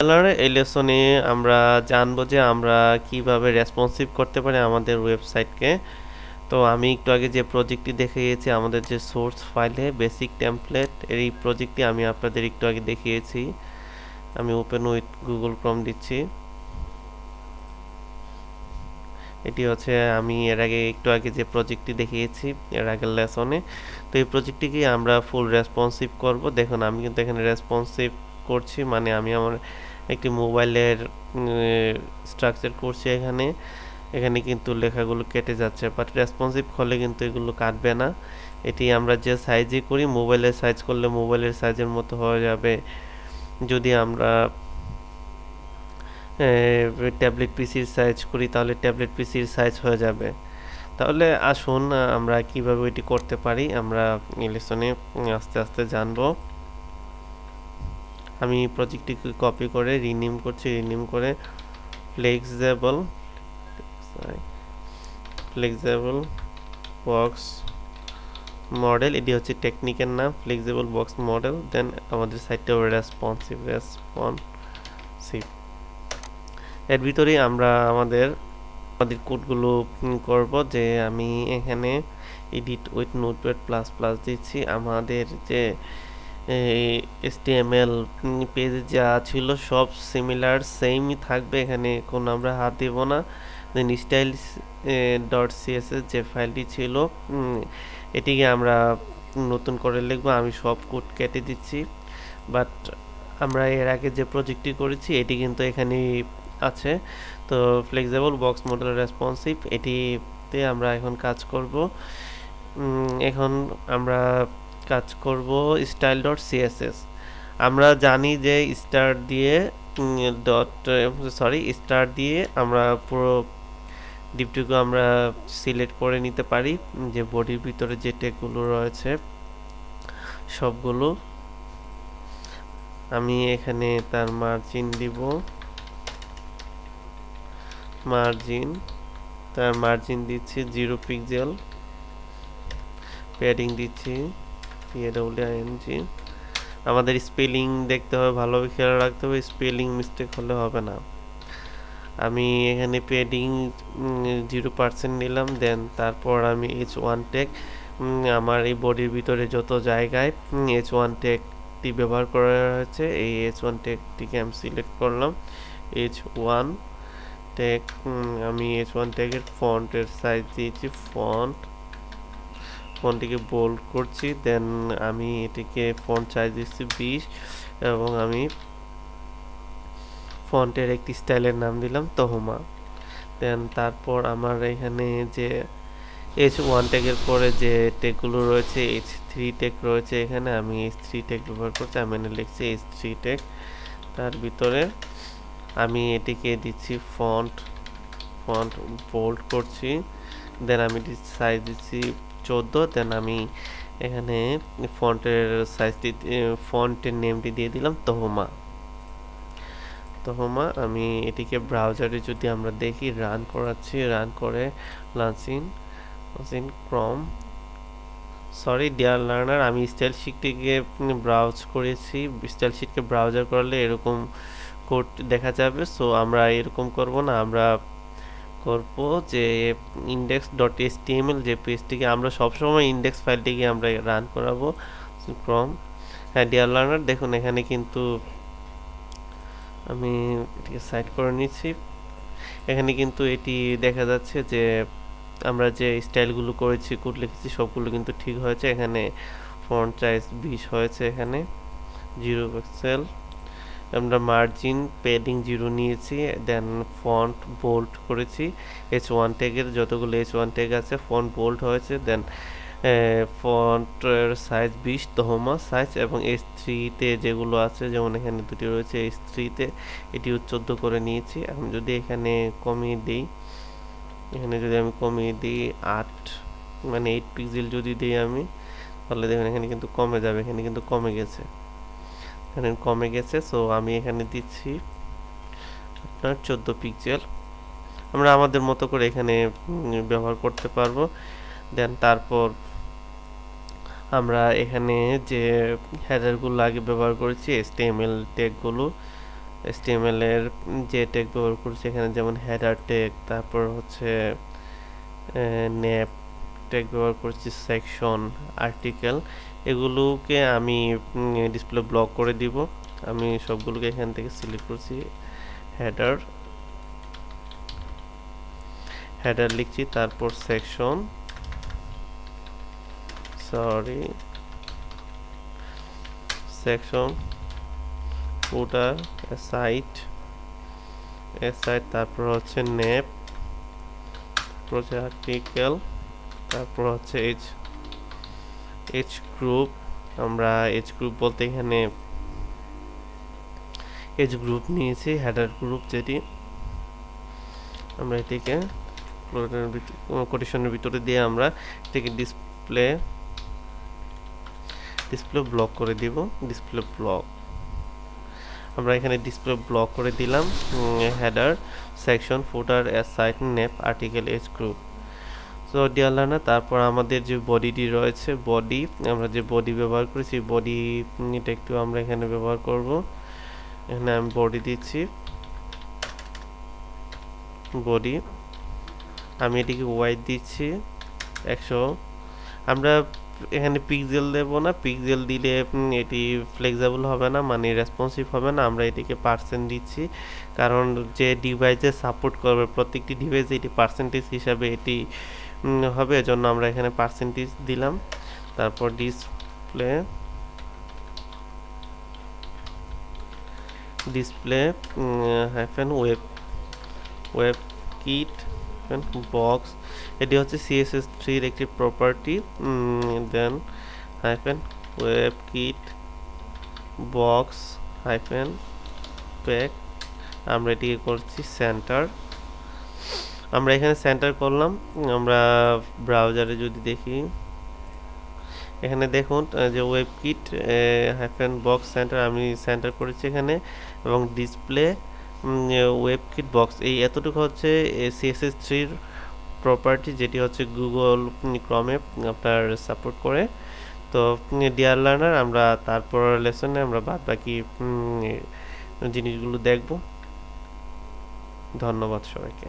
এই লেসনে আমরা জানবো যে আমরা কিভাবে রেসপন্সিভ করতে পারি আমাদের ওয়েবসাইটকে। তো আমি একটু আগে যে প্রজেক্টটি দেখিয়েছি আমাদের যে সোর্স ফাইলে বেসিক টেমপ্লেট এই প্রজেক্টটি আমি আপনাদের একটু আগে দেখিয়েছি। আমি ওপেন উইথ গুগল ক্রোম দিচ্ছি। এটি হচ্ছে আমি এর আগে একটু আগে যে প্রজেক্টটি দেখিয়েছি এর আগের লেসনে। তো এই প্রজেক্টটিকে আমরা ফুল রেসপন্সিভ করব। দেখুন আমি কিন্তু এখানে রেসপন্সিভ করছি, মানে আমি আমার একটি মোবাইলের স্ট্রাকচার করছি এখানে। এখানে কিন্তু লেখাগুলো কেটে যাচ্ছে, বাট রেসপন্সিভ হলে কিন্তু এগুলো কাটবে না। এটি আমরা যে সাইজে করি, মোবাইলের সাইজ করলে মোবাইলের সাইজের মতো হয়ে যাবে। যদি আমরা ট্যাবলেট পিসির সাইজ করি তাহলে ট্যাবলেট পিসির সাইজ হয়ে যাবে। তাহলে আসুন আমরা কিভাবে এটি করতে পারি আমরা লেসনে আস্তে আস্তে জানবো। আমি প্রজেক্টটিকে কপি করে রিনেম করছি, রিনেম করে ফ্লেক্সিবল ফ্লেক্সিবল বক্স মডেল, এটি হচ্ছে টেকনিকের নাম, ফ্লেক্সিবল বক্স মডেল। দেন আমাদের সাইটটা রেসপন্সিভ। এর ভিতরেই আমরা আমাদের কোডগুলো করব। যে আমি এখানে edit with notepad plus plus দিচ্ছি। আমাদের যে HTML পেজে যা ছিল সব সিমিলার সেমই থাকবে, এখানে কোনো আমরা হাত দেব না। দেন স্টাইল .css যে ফাইলটি ছিল এটিকে আমরা নতুন করে লিখবো। আমি সব কোড কেটে দিচ্ছি, বাট আমরা এর আগে যে প্রজেক্টটি করেছি এটি কিন্তু এখানে আছে। তো ফ্লেক্সিবল বক্স মডেল রেসপন্সিভ এটিতে আমরা এখন কাজ করব। এখন আমরা কাজ করব style.css। আমরা জানি যে স্টার দিয়ে আমরা পুরো ডিপটুকু আমরা সিলেক্ট করে নিতে পারি, যে বডির ভিতরে যে ট্যাগগুলো রয়েছে সবগুলো। আমি এখানে তার মার্জিন দিব, মার্জিন দিচ্ছি 0 পিক্সেল, প্যাডিং দিচ্ছি PADDING। আমাদের স্পেলিং দেখতে হবে, ভালোভাবে খেয়াল রাখতে হবে, স্পেলিং মিস্টেক হলে হবে না। আমি এখানে প্যাডিং 0% নিলাম। দেন তারপর আমি H1 ট্যাগ আমার এই বডির ভিতরে যত জায়গায় H1 ট্যাগটি ব্যবহার করা হয়েছে এই H1 ট্যাগটিকে আমি সিলেক্ট করলাম। H1 ট্যাগ, আমি H1 ট্যাগের ফন্টের সাইজ দিয়েছি, ফন্টটিকে বোল্ড করছি। দেন আমি এটিকে ফন্ট সাইজ দিচ্ছি 20 এবং আমি ফন্টের একটি স্টাইলের নাম দিলাম তহমা। দেন তারপর আমার এখানে যে H1 ট্যাগের পরে যে ট্যাগগুলো রয়েছে H3 ট্যাগ রয়েছে, এখানে আমি H3 ট্যাগ ব্যবহার করছি। আমি এখানে লিখছি H3 ট্যাগ, তার ভিতরে আমি এটিকে দিচ্ছি ফন্ট বোল্ড করছি। দেন আমি সাইজ দিচ্ছি 14। দেন আমি এখানে ফন্টের নেমটি দিয়ে দিলাম তহমা। আমি এটিকে ব্রাউজারে যদি আমরা দেখি রান করাচ্ছি, রান করে লঞ্চিং ক্রম। সরি ডিয়ার লার্নার, আমি স্টাইল শিটটিকে ব্রাউজ করেছি। স্টাইল শিটকে ব্রাউজার করলে এরকম কোড দেখা যাবে। সো আমরা এরকম করব না, আমরা করব যে index.html যে পেজটিকে আমরা সবসময় ইন্ডেক্স ফাইলটিকে আমরা রান করাবো ক্রম। হ্যাঁ ডিয়ার লার্নার, দেখুন এখানে কিন্তু আমি এটিকে সাইড করে নিচ্ছি। এখানে কিন্তু এটি দেখা যাচ্ছে যে আমরা যে স্টাইলগুলো করেছি, কোড লিখেছি সবগুলো কিন্তু ঠিক হয়েছে। এখানে ফন্ট সাইজ 20 হয়েছে, এখানে 0 পিক্সেল। আমরা মার্জিন প্যাডিং 0 নিয়েছি। দেন ফন্ট বোল্ড করেছি, H1 ট্যাগের যতগুলো H1 ট্যাগ আছে ফন্ট বোল্ড হয়েছে। দেন ফন্টের সাইজ 20 তহমা সাইজ, এবং H3-তে যেগুলো আছে যেমন এখানে দুটি রয়েছে H3-তে এটিও 14 করে নিয়েছি। এখন যদি এখানে কমিয়ে দিই, এখানে যদি আমি কমিয়ে দিই 8 মানে 8 পিক্সেল যদি দিই আমি, তাহলে দেখুন এখানে কিন্তু কমে যাবে, এখানে কিন্তু কমে গেছে, এখানে কমে গেছে। সো আমি এখানে দিচ্ছি আপনার 14 পিক্সেল। আমরা আমাদের মতো করে এখানে ব্যবহার করতে পারবো। দেন তারপর আমরা এখানে যে হেডারগুলো আগে ব্যবহার করেছি HTML ট্যাগগুলো, HTML এর যে ট্যাগ ব্যবহার করছি এখানে, যেমন হেডার ট্যাগ, তারপর হচ্ছে ন্যাপ ট্যাগ ব্যবহার করছি, সেকশন, আর্টিকেল, এগুলোকে আমি ডিসপ্লে ব্লক করে দিব। আমি সবগুলোকে এখান থেকে সিলেক্ট করছি। হেডার হেডার লিখছি, তারপর সেকশন, সেকশন, ফুটার, সাইট, তারপর হচ্ছে ন্যাপ, আর্টিকেল, তারপর হচ্ছে এইচ গ্রুপ। আমরা এইচ গ্রুপ বলতে এখানে এইচ গ্রুপ নিয়েছি, হেডার গ্রুপ যেটি। আমরা এটিকে কোটেশনের ভিতরে দিয়ে আমরা এটিকে ডিসপ্লে ব্লক করে দিব। ডিসপ্লে ব্লক, আমরা এখানে ডিসপ্লে ব্লক করে দিলাম header, section, footer, side, nav, article, H group. So dear learner, তারপর আমাদের যে বডিটি রয়েছে, বডি, আমরা যে বডি ব্যবহার করেছি, বডি এটা একটু আমরা এখানে ব্যবহার করব। এখানে আমি বডি দিচ্ছি, বডি, আমি এটিকে ওয়াইড দিচ্ছি 100। আমরা এখানে পিক্সেল দেব না, পিক্সেল দিলে এটি ফ্লেক্সিবল হবে না, মানে রেসপন্সিভ হবে না। আমরা এটিকে পার্সেন্ট দিচ্ছি, কারণ যে ডিভাইসে সাপোর্ট করবে প্রত্যেকটি ডিভাইসে এটি পার্সেন্টেজ হিসাবে এটি হবে, এজন্য আমরা এখানে পার্সেন্টেজ দিলাম। তারপর display hyphen web kit box, এটি হচ্ছে CSS3 একটি property. Then hyphen web kit box hyphen pack, আমরা এটিকে করছি সেন্টার। আমরা এখানে সেন্টার করলাম। আমরা ব্রাউজারে যদি দেখি, এখানে দেখুন যে web kit hyphen box centre আমি সেন্টার করেছি এখানে, এবং ডিসপ্লে ওয়েব কিট বক্স, এই এতটুকু হচ্ছে CSS3 প্রপার্টি, যেটি হচ্ছে গুগল ক্রমে আপনার সাপোর্ট করে। তো ডিয়ার লার্নার, আমরা তারপর লেসনে আমরা বাদ বাকি জিনিসগুলো দেখব। ধন্যবাদ সবাইকে।